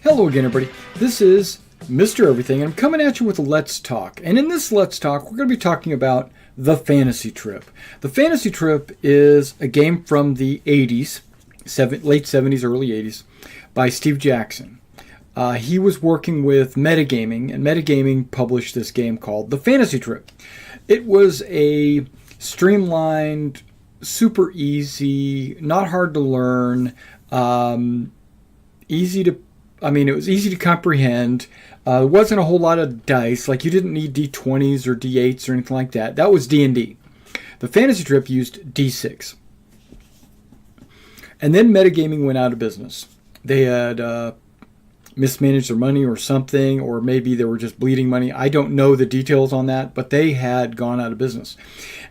Hello again, everybody. This is Mr. Everything, and I'm coming at you with a Let's Talk. And in this Let's Talk, we're going to be talking about The Fantasy Trip. The Fantasy Trip is a game from the 80s, late 70s, early 80s, by Steve Jackson. He was working with Metagaming, and Metagaming published this game called The Fantasy Trip. It was a streamlined, super easy, not hard to learn, it was easy to comprehend. There wasn't a whole lot of dice. Like, you didn't need D20s or D8s or anything like that. That was D&D. The Fantasy Trip used D6. And then Metagaming went out of business. They had mismanaged their money or something, or maybe they were just bleeding money. I don't know the details on that, but they had gone out of business.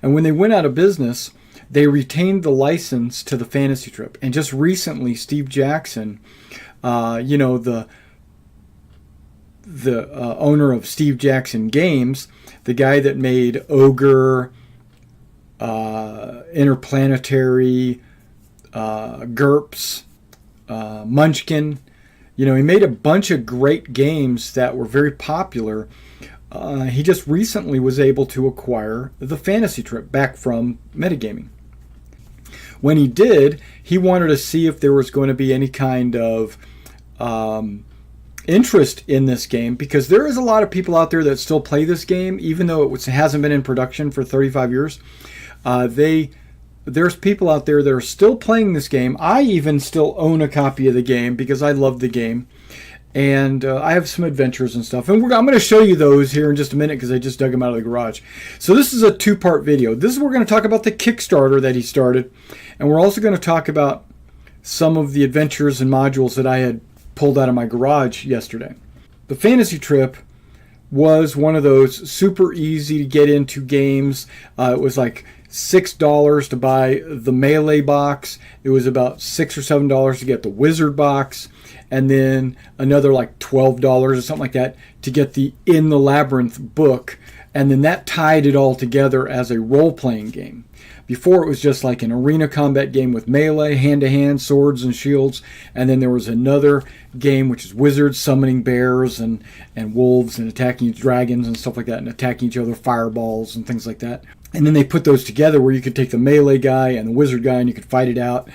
And when they went out of business, they retained the license to the Fantasy Trip. And just recently, Steve Jackson, the owner of Steve Jackson Games, the guy that made Ogre, Interplanetary, GURPS, Munchkin. He made a bunch of great games that were very popular. He just recently was able to acquire the Fantasy Trip back from Metagaming. When he did, he wanted to see if there was going to be any kind of interest in this game, because there is a lot of people out there that still play this game, even though it hasn't been in production for 35 years. There's people out there that are still playing this game. I even still own a copy of the game because I love the game. And I have some adventures and stuff. And I'm going to show you those here in just a minute because I just dug them out of the garage. So this is a two-part video. This is we're going to talk about the Kickstarter that he started. And we're also going to talk about some of the adventures and modules that I had pulled out of my garage yesterday. The Fantasy Trip was one of those super easy to get into games. It was like $6 to buy the Melee box. It was about $6 or $7 to get the Wizard box, and then another like $12 or something like that to get the In the Labyrinth book, and then that tied it all together as a role-playing game. Before, it was just like an arena combat game with melee, hand-to-hand, swords and shields, and then there was another game which is wizards summoning bears and wolves and attacking dragons and stuff like that, and attacking each other, fireballs and things like that. And then they put those together where you could take the melee guy and the wizard guy and you could fight it out.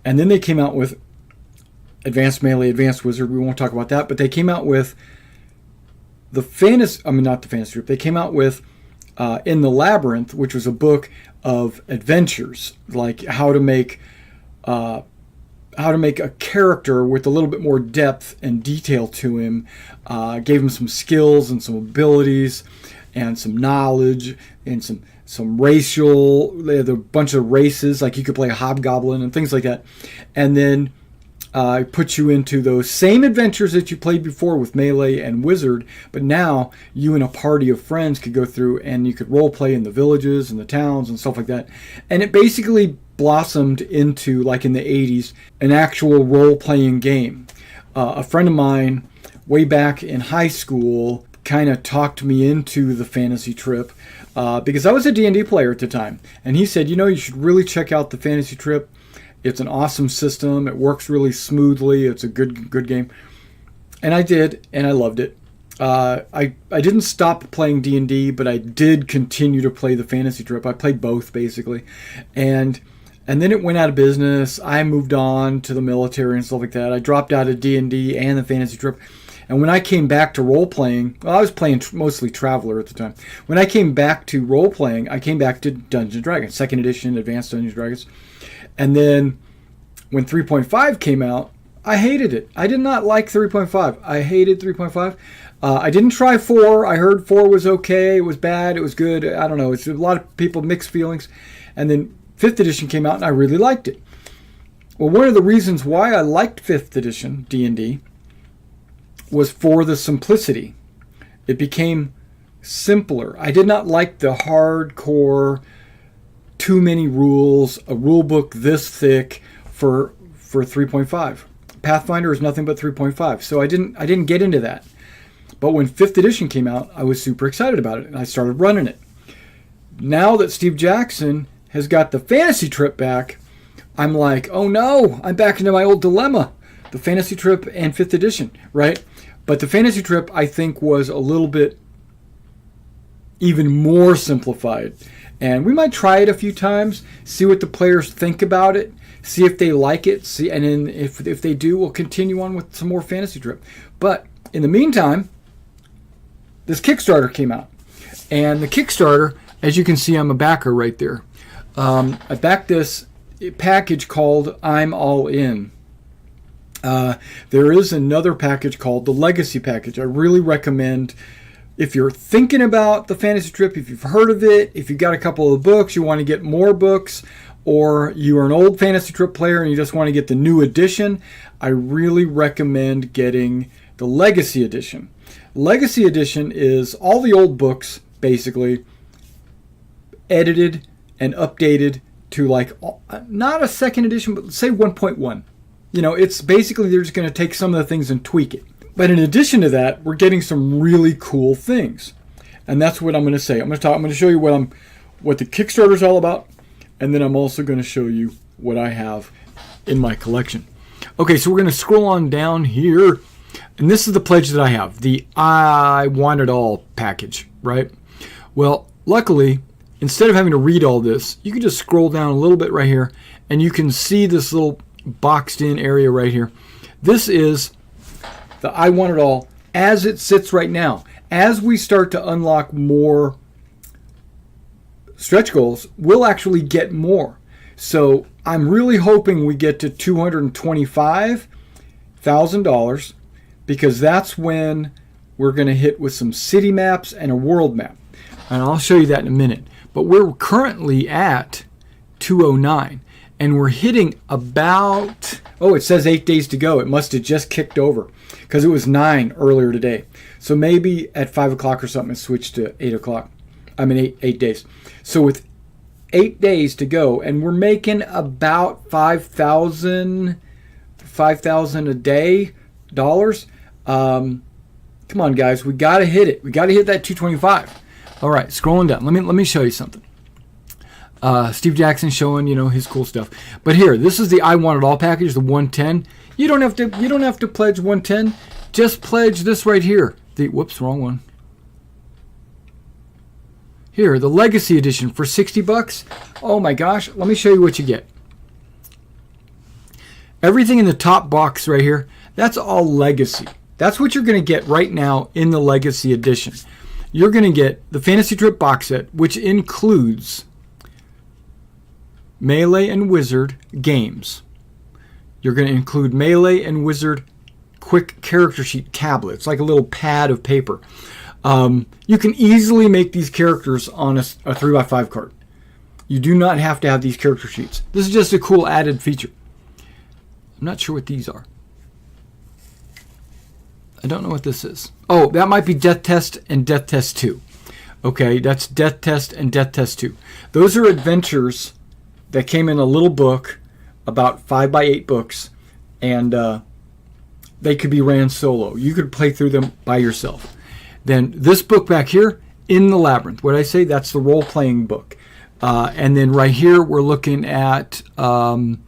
And then they came out with Advanced Melee, Advanced Wizard. We won't talk about that, but they came out with not the Fantasy Trip. They came out with In the Labyrinth, which was a book of adventures, like how to make a character with a little bit more depth and detail to him. Gave him some skills and some abilities and some knowledge and some racial. They had a bunch of races, like you could play a hobgoblin and things like that. And then put you into those same adventures that you played before with Melee and Wizard, but now you and a party of friends could go through and you could role play in the villages and the towns and stuff like that. And it basically blossomed into, like in the 80s, an actual role-playing game. A friend of mine way back in high school kind of talked me into the Fantasy Trip because I was a D&D player at the time. And he said, you should really check out the Fantasy Trip. It's an awesome system. It works really smoothly. It's a good game. And I did, and I loved it. I didn't stop playing D&D, but I did continue to play the Fantasy Trip. I played both, basically. And then it went out of business. I moved on to the military and stuff like that. I dropped out of D&D and the Fantasy Trip. And when I came back to role-playing, I was playing mostly Traveler at the time. When I came back to role-playing, I came back to Dungeons & Dragons, 2nd edition, Advanced Dungeons & Dragons. And then when 3.5 came out, I hated it. I did not like 3.5. I hated 3.5. I didn't try 4. I heard 4 was okay. It was bad. It was good. I don't know. It's a lot of people mixed feelings. And then 5th edition came out, and I really liked it. Well, one of the reasons why I liked 5th edition D&D was for the simplicity. It became simpler. I did not like the hardcore, too many rules, a rule book this thick for 3.5. Pathfinder is nothing but 3.5. So I didn't get into that. But when 5th edition came out, I was super excited about it and I started running it. Now that Steve Jackson has got the Fantasy Trip back, I'm like, oh no, I'm back into my old dilemma. the Fantasy Trip and 5th edition, right? But the Fantasy Trip, I think, was a little bit even more simplified. And we might try it a few times, see what the players think about it, see if they like it, and then if they do, we'll continue on with some more Fantasy Trip. But in the meantime, this Kickstarter came out. And the Kickstarter, as you can see, I'm a backer right there. I backed this package called I'm All In. There is another package called the Legacy Package. I really recommend, if you're thinking about the Fantasy Trip, if you've heard of it, if you've got a couple of books, you want to get more books, or you are an old Fantasy Trip player and you just want to get the new edition, I really recommend getting the Legacy Edition. Legacy Edition is all the old books, basically, edited and updated to like, not a second edition, but say 1.1. You know, it's basically they're just going to take some of the things and tweak it. But in addition to that, we're getting some really cool things. And that's what I'm going to say. I'm going to show you what the Kickstarter is all about. And then I'm also going to show you what I have in my collection. Okay, so we're going to scroll on down here. And this is the pledge that I have, the I Want It All package, right? Well, luckily, instead of having to read all this, you can just scroll down a little bit right here, and you can see this little boxed in area right here. This is the I Want It All as it sits right now. As we start to unlock more stretch goals, we'll actually get more. So I'm really hoping we get to $225,000, because that's when we're going to hit with some city maps and a world map. And I'll show you that in a minute. But we're currently at 209. And we're hitting about, it says 8 days to go. It must have just kicked over, because it was 9 earlier today. So maybe at 5 o'clock or something, it switched to 8 o'clock. I mean, 8 days. So with 8 days to go, and we're making about 5,000 a day dollars. Come on, guys, we got to hit it. We got to hit that 225. All right, scrolling down. Let me show you something. Steve Jackson showing, his cool stuff. But here, this is the I Want It All package, the 110. You don't have to pledge 110. Just pledge this right here. Whoops, wrong one. Here, the Legacy Edition for $60. Oh my gosh, let me show you what you get. Everything in the top box right here, that's all Legacy. That's what you're going to get right now in the Legacy Edition. You're going to get the Fantasy Trip box set, which includes Melee and Wizard games. You're going to include Melee and Wizard quick character sheet tablets, like a little pad of paper. You can easily make these characters on a 3x5 card. You do not have to have these character sheets. This is just a cool added feature. I'm not sure what these are. I don't know what this is. Oh, that might be Death Test and Death Test 2. Okay, that's Death Test and Death Test 2. Those are adventures that came in a little book, about 5x8 books, and they could be ran solo. You could play through them by yourself. Then this book back here, In the Labyrinth. What did I say? That's the role-playing book. And then right here, we're looking at the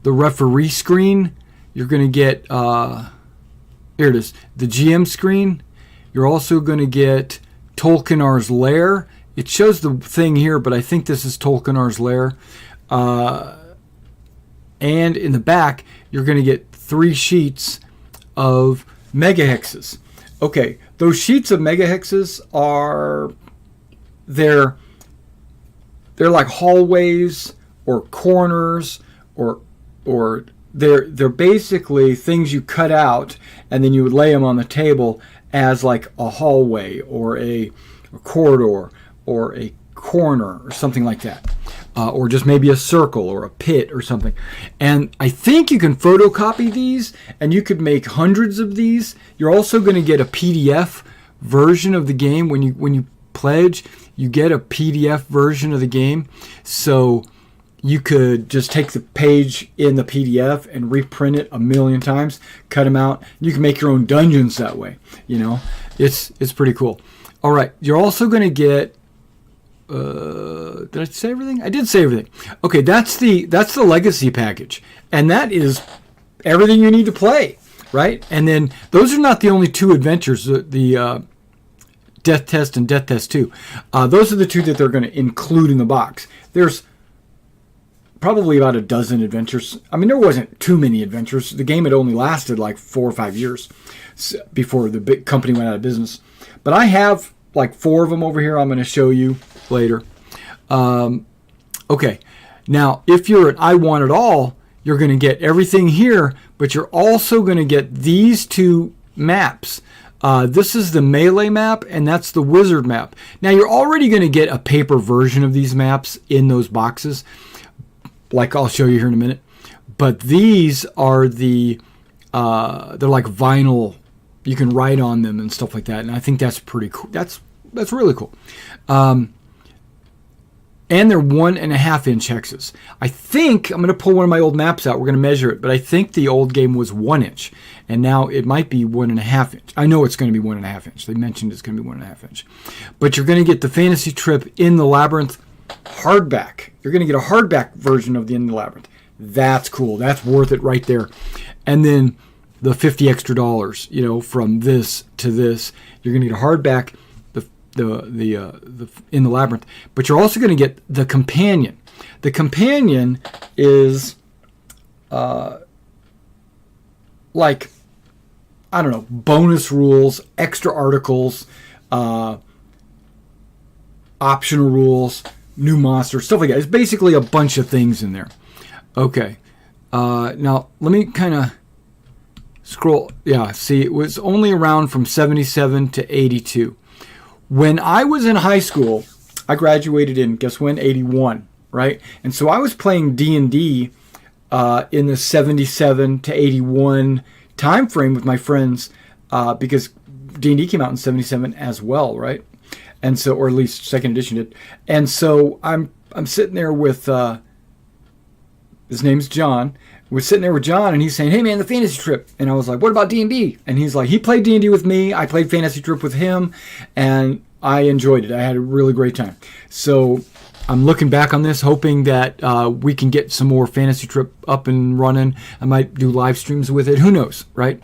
referee screen. You're going to get... here it is, the GM screen. You're also going to get Tolkienar's Lair. It shows the thing here, but I think this is Tolkienar's Lair. And in the back, you're going to get 3 sheets of megahexes. Okay, those sheets of megahexes are, they're like hallways or corners or they're basically things you cut out and then you would lay them on the table as like a hallway or a corridor or a corner or something like that. Or just maybe a circle or a pit or something. And I think you can photocopy these and you could make hundreds of these. You're also going to get a PDF version of the game. When you pledge, you get a PDF version of the game. So you could just take the page in the PDF and reprint it a million times, cut them out. You can make your own dungeons that way. It's pretty cool. All right, you're also going to get... did I say everything? I did say everything. Okay, that's the legacy package, and that is everything you need to play, right? And then those are not the only 2 adventures, the Death Test and Death Test 2. Those are the 2 that they're going to include in the box. There's probably about a dozen adventures. I mean, there wasn't too many adventures. The game had only lasted like 4 or 5 years before the big company went out of business. But I have like 4 of them over here I'm going to show you later. Okay. Now, if you're at I Want It All, you're going to get everything here, but you're also going to get these 2 maps. This is the Melee map, and that's the Wizard map. Now, you're already going to get a paper version of these maps in those boxes, like I'll show you here in a minute. But these are they're like vinyl. You can write on them and stuff like that, and I think that's pretty cool. That's really cool. And they're 1.5 inch hexes. I think, I'm going to pull one of my old maps out. We're going to measure it, but I think the old game was 1 inch, and now it might be 1.5 inch. I know it's going to be 1.5 inch. They mentioned it's going to be 1.5 inch. But you're going to get the Fantasy Trip in the Labyrinth hardback. You're going to get a hardback version of the In the Labyrinth. That's cool. That's worth it right there. And then the $50 extra, from this to this. You're going to get a hardback, the In the Labyrinth, but you're also going to get the companion. The companion is like, I don't know, bonus rules, extra articles, optional rules, new monsters, stuff like that. It's basically a bunch of things in there. Okay, now let me kind of scroll. Yeah, see, it was only around from 77 to 82. When I was in high school, I graduated in, guess when? 81, right? And so I was playing D&D in the 77 to 81 time frame with my friends because D&D came out in 77 as well, right? And so, or at least second edition did. And so I'm sitting there with, his name's John. We're sitting there with John, and he's saying, "Hey, man, the Fantasy Trip." And I was like, "What about D&D?" And he's like, he played D&D with me. I played Fantasy Trip with him, and I enjoyed it. I had a really great time. So I'm looking back on this, hoping that we can get some more Fantasy Trip up and running. I might do live streams with it. Who knows, right?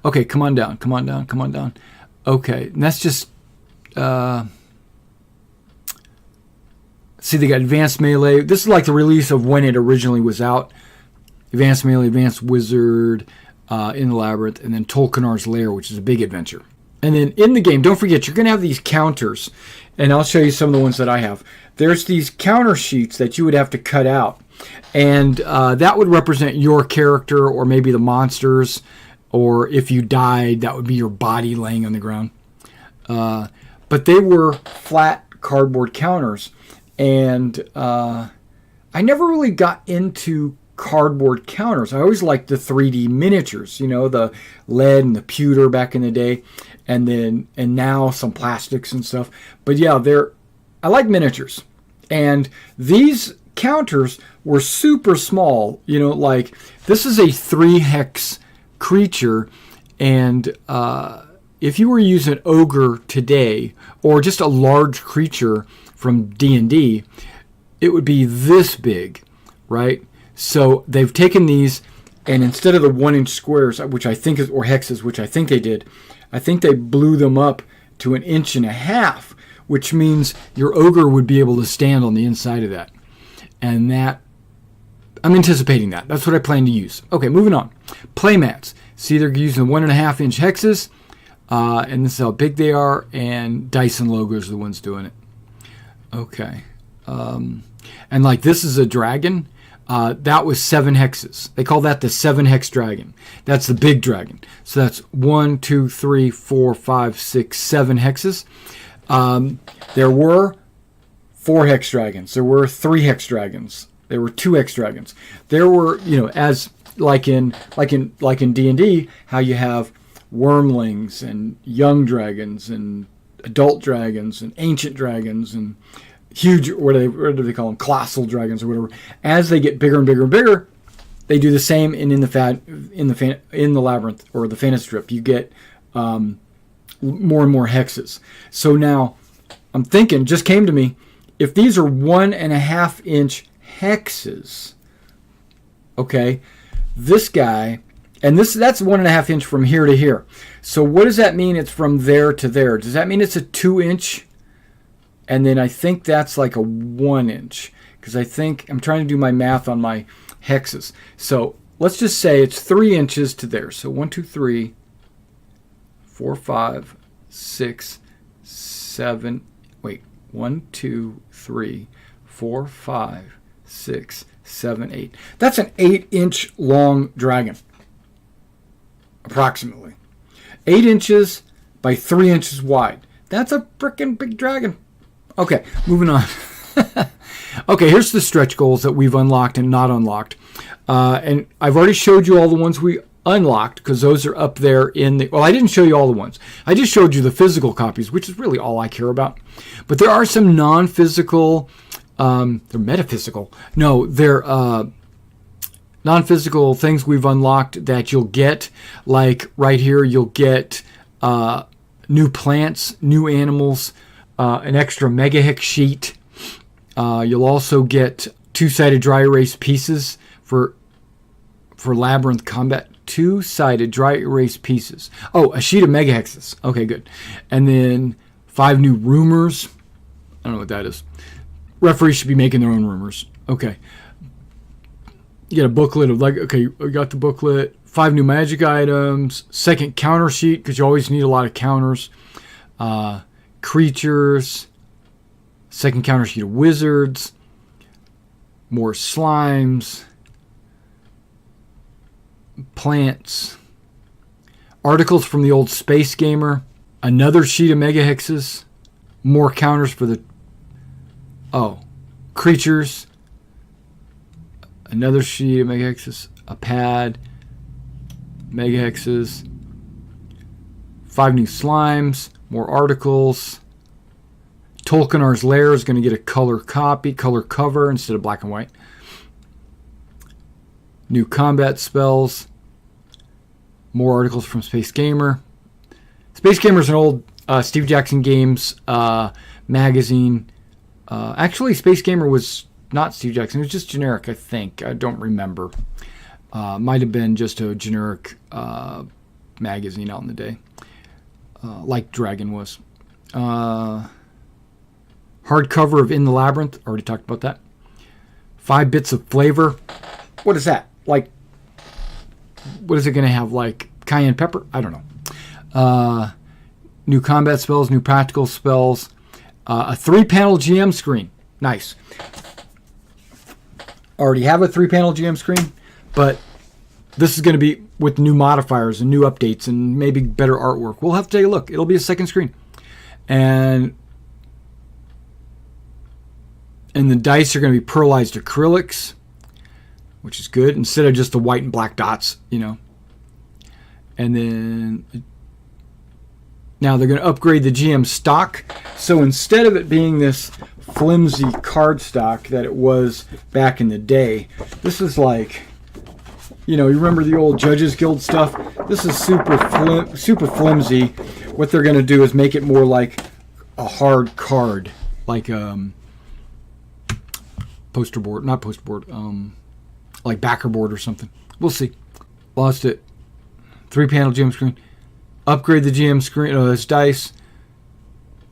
Okay, come on down. Okay, and that's just... see, they got Advanced Melee. This is like the release of when it originally was out. Advanced Melee, Advanced Wizard, In the Labyrinth, and then Tolkienar's Lair, which is a big adventure. And then in the game, don't forget, you're going to have these counters. And I'll show you some of the ones that I have. There's these counter sheets that you would have to cut out. And that would represent your character or maybe the monsters. Or if you died, that would be your body laying on the ground. But they were flat cardboard counters. And I never really got into cardboard counters. I always liked the 3D miniatures, the lead and the pewter back in the day, and now some plastics and stuff. But yeah, I like miniatures. And these counters were super small, like this is a 3 hex creature, and if you were using ogre today or just a large creature from D&D, it would be this big, right? So they've taken these, and instead of the 1 inch squares, which I think is, or hexes, which I think they did, I think they blew them up to 1.5 inches, which means your ogre would be able to stand on the inside of that. And that, I'm anticipating that. That's what I plan to use. Okay, moving on. Playmats. See, they're using 1.5 inch hexes, and this is how big they are, and Dyson logos are the ones doing it. Okay. And like this is a dragon. That was 7 hexes. They call that the 7 hex dragon. That's the big dragon. So that's 1, 2, 3, 4, 5, 6, 7 hexes. There were 4 hex dragons. There were 3 hex dragons. There were 2 hex dragons. There were, as like in D&D, how you have wormlings and young dragons and adult dragons and ancient dragons and huge, what do they call them? Colossal dragons or whatever. As they get bigger and bigger and bigger, they do the same. And in the Labyrinth or the Fantasy Trip, you get more and more hexes. So now I'm thinking, just came to me, if these are 1.5 inch hexes, okay, this guy And that's 1.5 inch from here to here. So what does that mean? It's from there to there. Does that mean it's a 2 inch? And then I think that's like a 1 inch, because I think I'm trying to do my math on my hexes. So let's just say it's 3 inches to there. So 1, 2, 3, 4, 5, 6, 7. Wait, 1, 2, 3, 4, 5, 6, 7, 8. That's an 8-inch long dragon, approximately. 8 inches by 3 inches wide. That's a freaking big dragon. Okay, moving on. Okay, here's the stretch goals that we've unlocked and not unlocked. And I've already showed you all the ones we unlocked, because those are up there in the... Well, I didn't show you all the ones. I just showed you the physical copies, which is really all I care about. But there are some non-physical... they're metaphysical. No, they're non-physical things we've unlocked that you'll get. Like right here, you'll get new plants, new animals, an extra mega hex sheet. You'll also get 2-sided dry erase pieces for labyrinth combat. 2-sided dry erase pieces. Oh, a sheet of mega hexes. Okay, good. And then 5 new rumors. I don't know what that is. Referees should be making their own rumors. Okay. You get a booklet of like. Okay, we got the booklet. 5 new magic items. 2nd counter sheet, because you always need a lot of counters. Creatures. 2nd counter sheet of wizards. More slimes. Plants. Articles from the old Space Gamer. Another sheet of mega hexes. More counters for the... Oh. Creatures. Another sheet of mega hexes. A pad. Mega hexes. 5 new slimes. More articles. Tolkienar's Lair is going to get a color cover instead of black and white. New combat spells. More articles from Space Gamer. Space Gamer is an old Steve Jackson Games magazine. Actually, Space Gamer was not Steve Jackson. It was just generic, I think. I don't remember. Might have been just a generic magazine out in the day. Like Dragon was. Hardcover of In the Labyrinth. Already talked about that. 5 bits of flavor. What is that? Like, what is it going to have? Like cayenne pepper? I don't know. New combat spells, new practical spells. A 3-panel GM screen. Nice. Already have a 3-panel GM screen, but this is going to be with new modifiers and new updates and maybe better artwork. We'll have to take a look. It'll be a 2nd screen. And the dice are going to be pearlized acrylics, which is good, instead of just the white and black dots, you know. And then now they're going to upgrade the GM stock. So instead of it being this flimsy card stock that it was back in the day, this is like, you know, you remember the old Judges Guild stuff? This is super flimsy. What they're going to do is make it more like a hard card, like poster board, not poster board, like backer board or something. We'll see. Lost it. 3-panel GM screen. Upgrade the GM screen. Oh, this dice.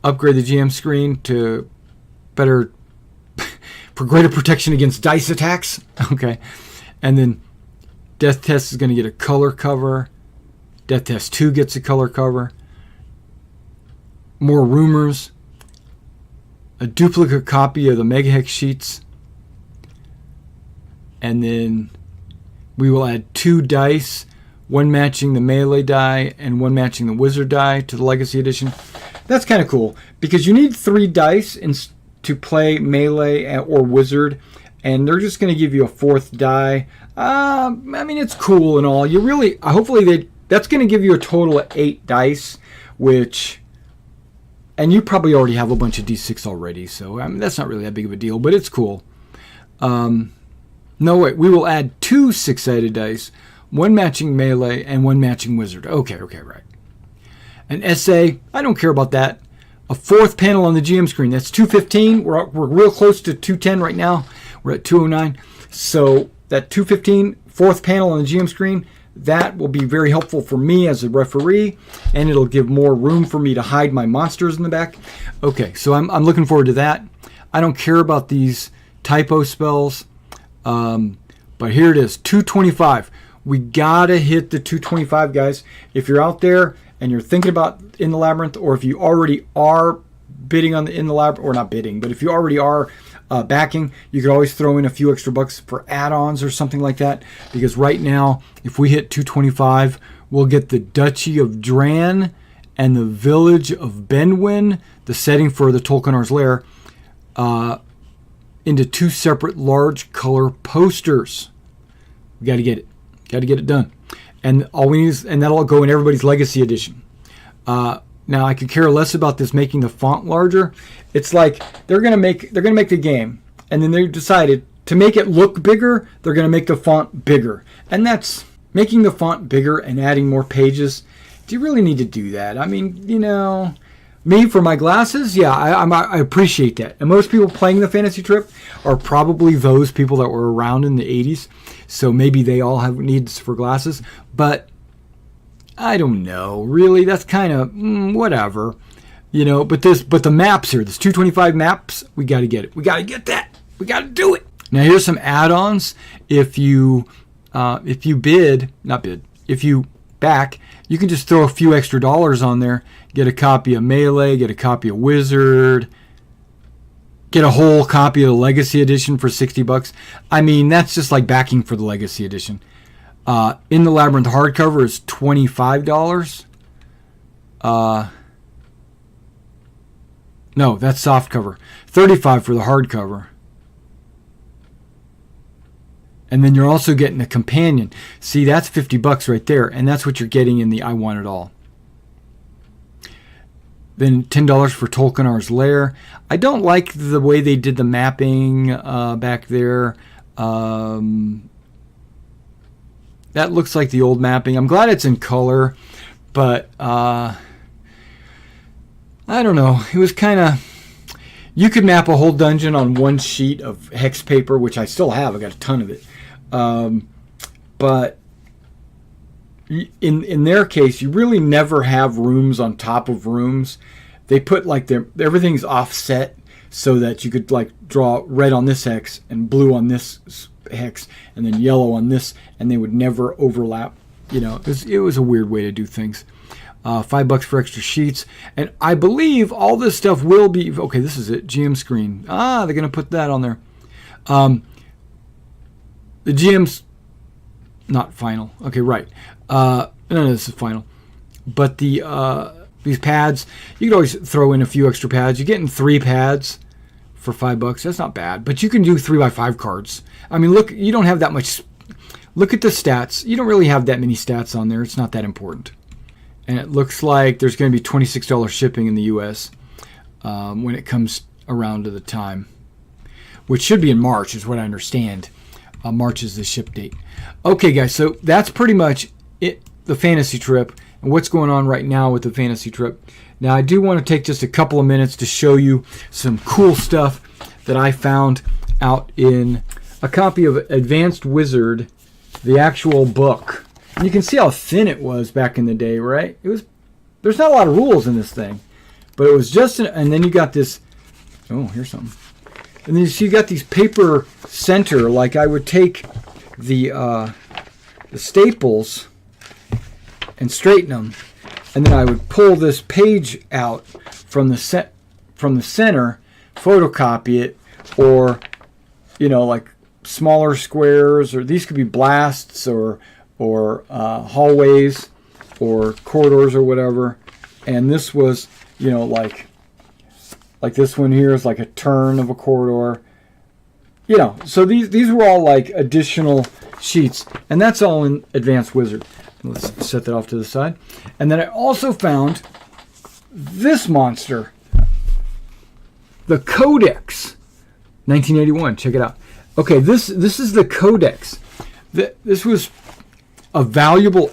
Upgrade the GM screen to better for greater protection against dice attacks. Okay, and then Death Test is going to get a color cover. Death Test 2 gets a color cover. More rumors. A duplicate copy of the Mega Hex sheets. And then we will add 2 dice, one matching the melee die and one matching the wizard die to the Legacy Edition. That's kind of cool, because you need 3 dice to play melee or wizard, and they're just going to give you a 4th die. I mean, it's cool and all. Hopefully that's going to give you a total of 8 dice, and you probably already have a bunch of D6 already, so I mean, that's not really that big of a deal, but it's cool. No, wait, we will add 2 6-sided dice, one matching melee and one matching wizard. Okay, right. An essay, I don't care about that. A 4th panel on the GM screen, that's 215. We're real close to 210 right now. We're at 209. So that 215, 4th panel on the GM screen, that will be very helpful for me as a referee, and it'll give more room for me to hide my monsters in the back. Okay, so I'm looking forward to that. I don't care about these typo spells, but here it is, 225. We gotta hit the 225, guys. If you're out there and you're thinking about In the Labyrinth, or if you already are bidding on the In the Labyrinth, or not bidding, but if you already are backing, you could always throw in a few extra bucks for add-ons or something like that, because right now, if we hit 225, we'll get the Duchy of Dran and the Village of Benwyn, the setting for the Tolkien's Lair, into two separate large color posters. We got to get it. Got to get it done. And all we need is, and that'll go in everybody's Legacy Edition. Now I could care less about this making the font larger. It's like they're gonna make the game, and then they decided to make it look bigger. They're gonna make the font bigger, and that's making the font bigger and adding more pages. Do you really need to do that? I mean, you know, me for my glasses, yeah, I appreciate that. And most people playing the Fantasy Trip are probably those people that were around in the 80s, so maybe they all have needs for glasses, but I don't know, really. That's kind of whatever, you know. But the maps here, this 225 maps, we got to get it. We got to get that. We got to do it. Now here's some add-ons. If you back, you can just throw a few extra dollars on there. Get a copy of Melee. Get a copy of Wizard. Get a whole copy of the Legacy Edition for $60. I mean, that's just like backing for the Legacy Edition. In the Labyrinth hardcover is $25. No, that's soft cover. $35 for the hardcover. And then you're also getting a companion. See, that's $50 right there, and that's what you're getting in the I Want It All. Then $10 for Tolkien's Lair. I don't like the way they did the mapping back there. That looks like the old mapping. I'm glad it's in color, but I don't know. It was kind of... You could map a whole dungeon on one sheet of hex paper, which I still have. I got a ton of it. But in their case, you really never have rooms on top of rooms. They put like everything's offset so that you could like draw red on this hex and blue on this hex and then yellow on this, and they would never overlap. You know, it was a weird way to do things. $5 for extra sheets, and I believe all this stuff will be okay. This is it, GM screen. They're gonna put that on there. The GM's not final. Okay, right. No, this is final. But these pads, you could always throw in a few extra pads. You're getting 3 pads for $5. That's not bad. But you can do 3x5 cards. I mean, look, you don't have that much. Look at the stats. You don't really have that many stats on there. It's not that important. And it looks like there's going to be $26 shipping in the U.S. When it comes around to the time, which should be in March, is what I understand. March is the ship date. Okay, guys, so that's pretty much it. The Fantasy Trip and what's going on right now with the Fantasy Trip. Now, I do want to take just a couple of minutes to show you some cool stuff that I found out in a copy of Advanced Wizard, the actual book. And you can see how thin it was back in the day, right? There's not a lot of rules in this thing, but it was just and then you got this. Oh, here's something. And then you got these paper center, like I would take the staples and straighten them, and then I would pull this page out from the center, photocopy it, or like smaller squares, or these could be blasts or hallways or corridors or whatever. And this was like this one here is like a turn of a corridor. So these were all like additional sheets, and that's all in Advanced Wizard. Let's set that off to the side. And then I also found this monster, the Codex, 1981. Check it out. Okay, this is the Codex. This was a valuable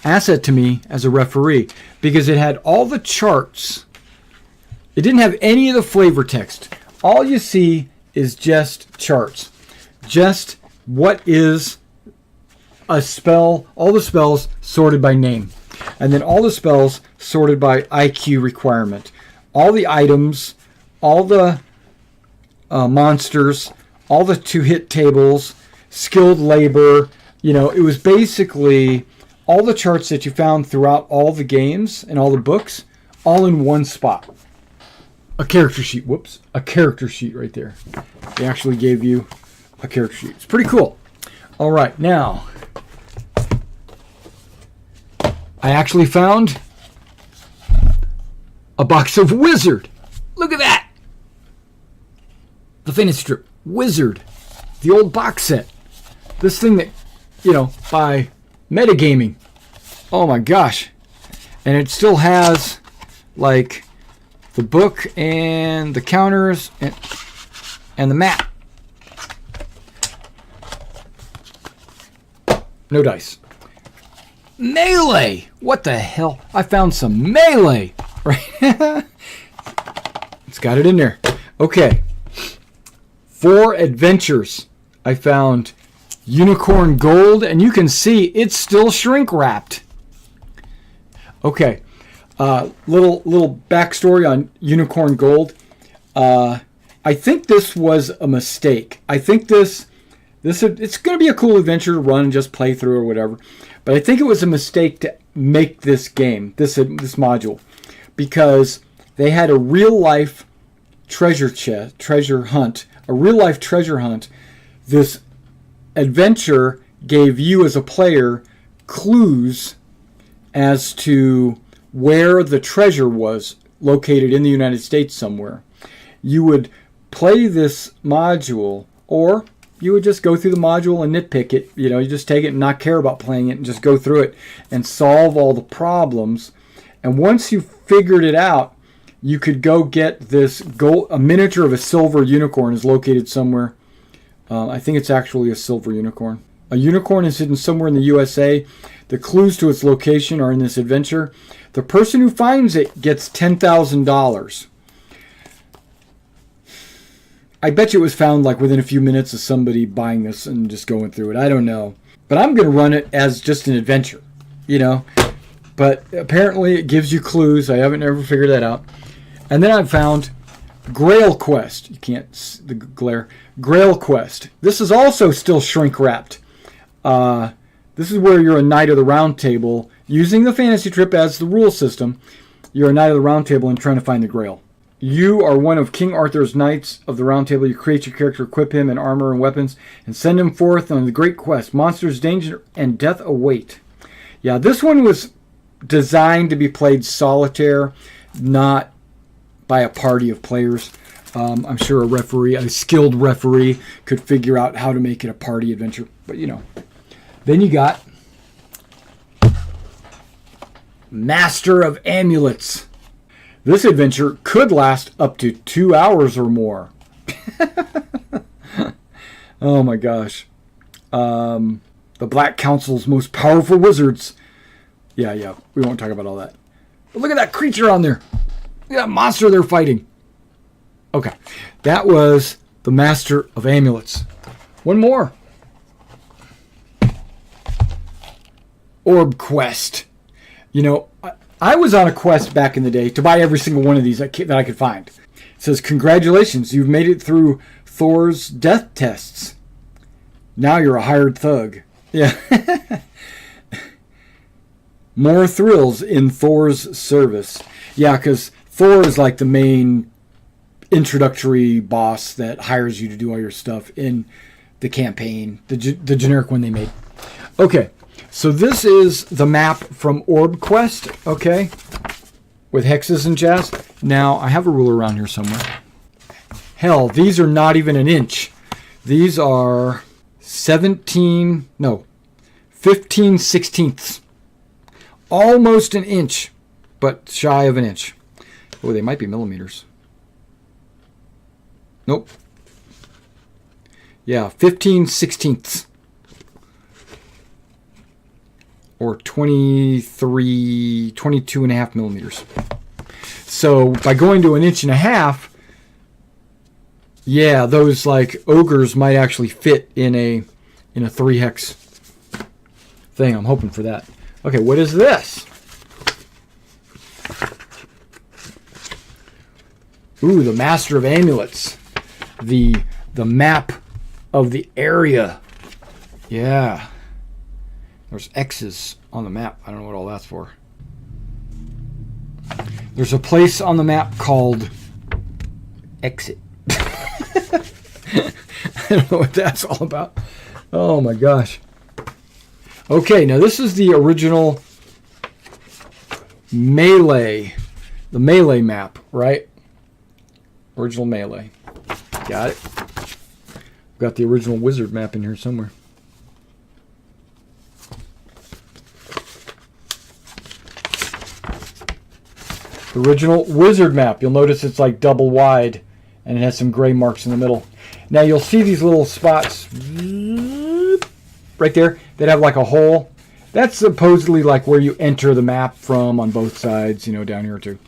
asset to me as a referee, because it had all the charts. It didn't have any of the flavor text. All you see is just charts. Just what is a spell, all the spells sorted by name. And then all the spells sorted by IQ requirement. All the items, all the monsters, all the 2-hit tables, skilled labor. You know, it was basically all the charts that you found throughout all the games and all the books, all in one spot. A character sheet. Whoops. A character sheet right there. They actually gave you a character sheet. It's pretty cool. All right, now I actually found a box of Wizard. Look at that. The fantasy strip. Wizard. The old box set. This thing that, you know, by Metagaming. Oh my gosh. And it still has, like, the book and the counters and the map. No dice. Melee! What the hell? I found some Melee! Right? It's got it in there. Okay. 4 adventures. I found Unicorn Gold, and you can see it's still shrink wrapped. Okay. Little backstory on Unicorn Gold. I think this was a mistake. I think it's going to be a cool adventure to run and just play through or whatever. But I think it was a mistake to make this game, this module, because they had a real life treasure hunt. A real life treasure hunt. This adventure gave you as a player clues as to where the treasure was located in the United States somewhere. You would play this module, or you would just go through the module and nitpick it. You know, you just take it and not care about playing it and just go through it and solve all the problems. And once you figured it out, you could go get this a miniature of a silver unicorn is located somewhere. I think it's actually a silver unicorn. A unicorn is hidden somewhere in the USA. The clues to its location are in this adventure. The person who finds it gets $10,000. I bet you it was found like within a few minutes of somebody buying this and just going through it. I don't know. But I'm going to run it as just an adventure, you know. But apparently it gives you clues. I haven't ever figured that out. And then I found Grail Quest. You can't, the glare. Grail Quest. This is also still shrink wrapped. This is where you're a Knight of the Round Table. Using the fantasy trip as the rule system, you're a Knight of the Round Table and trying to find the Grail. You are one of King Arthur's Knights of the Round Table. You create your character, equip him in armor and weapons, and send him forth on the great quest. Monsters, danger, and death await. Yeah, this one was designed to be played solitaire, not by a party of players. I'm sure a skilled referee could figure out how to make it a party adventure. But, you know. Then you got Master of Amulets. This adventure could last up to 2 hours or more. Oh my gosh. The Black Council's most powerful wizards. Yeah, we won't talk about all that. But look at that creature on there. Look at that monster they're fighting. Okay, that was the Master of Amulets. One more. Orb Quest. You know, I was on a quest back in the day to buy every single one of these that I could find. It says, congratulations, you've made it through Thor's death tests. Now you're a hired thug. Yeah. More thrills in Thor's service. Yeah, because Thor is like the main introductory boss that hires you to do all your stuff in the campaign, the generic one they made. Okay. So this is the map from Orb Quest, okay, with hexes and jazz. Now, I have a ruler around here somewhere. Hell, these are not even an inch. These are 15 sixteenths. Almost an inch, but shy of an inch. Oh, they might be millimeters. Nope. Yeah, 15 sixteenths. Or 22 and a half millimeters. So by going to an inch and a half, yeah, those like ogres might actually fit in a 3 hex thing. I'm hoping for that. Okay, what is this? Ooh, the Master of Amulets. The map of the area. Yeah. There's X's on the map. I don't know what all that's for. There's a place on the map called Exit. I don't know what that's all about. Oh my gosh. Okay, now this is the original Melee. The Melee map, right? Original Melee. Got it. Got the original Wizard map in here somewhere. The original Wizard map. You'll notice it's like double wide and it has some gray marks in the middle. Now you'll see these little spots right there that have like a hole. That's supposedly like where you enter the map from on both sides, you know, down here too.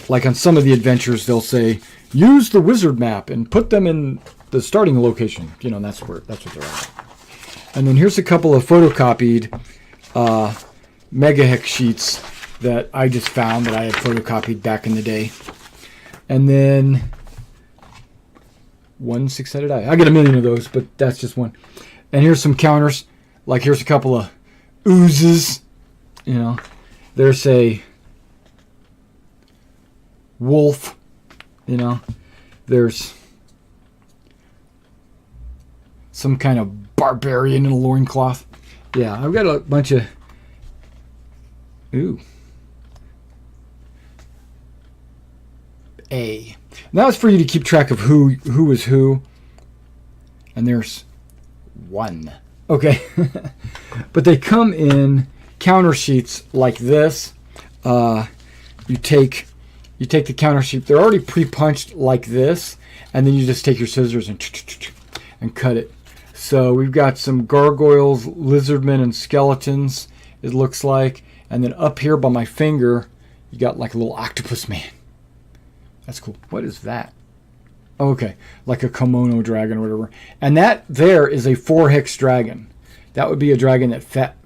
Like on some of the adventures, they'll say, use the Wizard map and put them in the starting location. You know, and that's what they're at. And then here's a couple of photocopied Mega Hex sheets that I just found that I had photocopied back in the day. And then one six-sided die. I got a million of those, but that's just one. And here's some counters. Like here's a couple of oozes. You know, there's a wolf. You know, there's some kind of barbarian in a loincloth. Yeah, I've got a bunch of... Ooh. A. Now it's for you to keep track of who is who. And there's one. Okay. But they come in counter sheets like this. You take the counter sheet. They're already pre-punched like this. And then you just take your scissors and cut it. So we've got some gargoyles, lizardmen, and skeletons, it looks like. And then up here by my finger, you got like a little octopus man. That's cool. What is that? Oh, okay. Like a kimono dragon or whatever. And that there is a 4-hex dragon. That would be a dragon that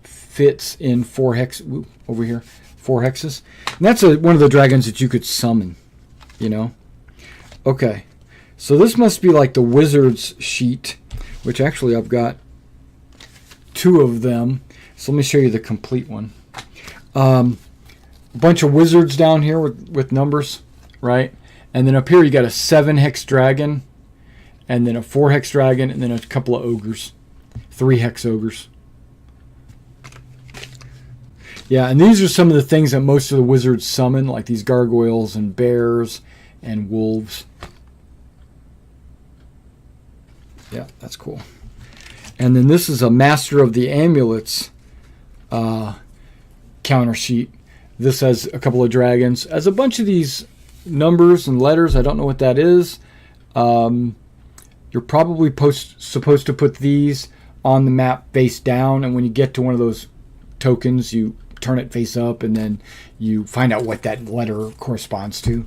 fits in 4 hex. Ooh, over here. 4 hexes. And that's one of the dragons that you could summon. You know? Okay. So this must be like the wizard's sheet. Which actually I've got 2 of them. So let me show you the complete one. A bunch of wizards down here with numbers. Right? And then up here you got a 7-hex dragon, and then a 4-hex dragon, and then a couple of ogres. 3-hex ogres. Yeah, and these are some of the things that most of the wizards summon, like these gargoyles and bears and wolves. Yeah, that's cool. And then this is a Master of the Amulets counter sheet. This has a couple of dragons. Has a bunch of these numbers and letters. I don't know what that is. You're probably supposed to put these on the map face down, and when you get to one of those tokens, you turn it face up, and then you find out what that letter corresponds to.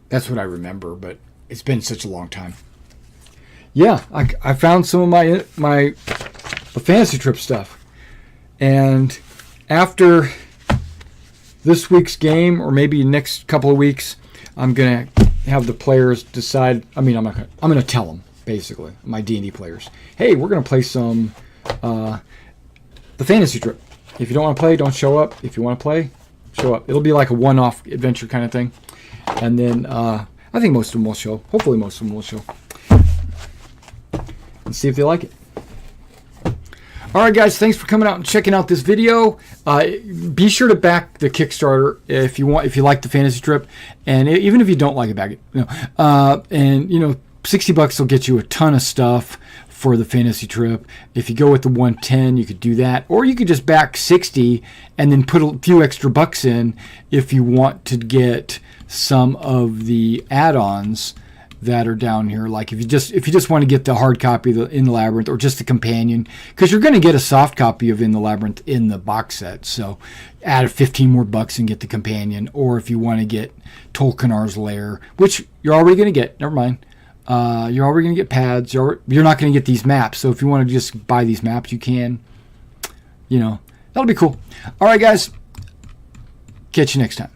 That's what I remember, but it's been such a long time. Yeah, I found some of my Fantasy Trip stuff, and after this week's game, or maybe next couple of weeks, I'm gonna have the players decide. I mean, I'm gonna tell them basically, my D&D players, hey, we're gonna play some the Fantasy Trip. If you don't want to play, don't show up. If you want to play, show up. It'll be like a one-off adventure kind of thing, and then I think most of them will show. Hopefully, most of them will show, and see if they like it. All right, guys, thanks for coming out and checking out this video. Be sure to back the Kickstarter if you like the Fantasy Trip, and even if you don't like it, back it. And you know, $60 will get you a ton of stuff for the Fantasy Trip. If you go with the 110, you could do that, or you could just back 60 and then put a few extra bucks in if you want to get some of the add-ons that are down here. Like if you just want to get the hard copy of In the Labyrinth, or just the companion, because you're going to get a soft copy of In the Labyrinth in the box set, so add 15 more bucks and get the companion. Or if you want to get Tolkien's Lair, which you're already going to get, never mind, You're already going to get pads. You're not going to get these maps. So if you want to just buy these maps, you can. You know, that'll be cool. All right, guys. Catch you next time.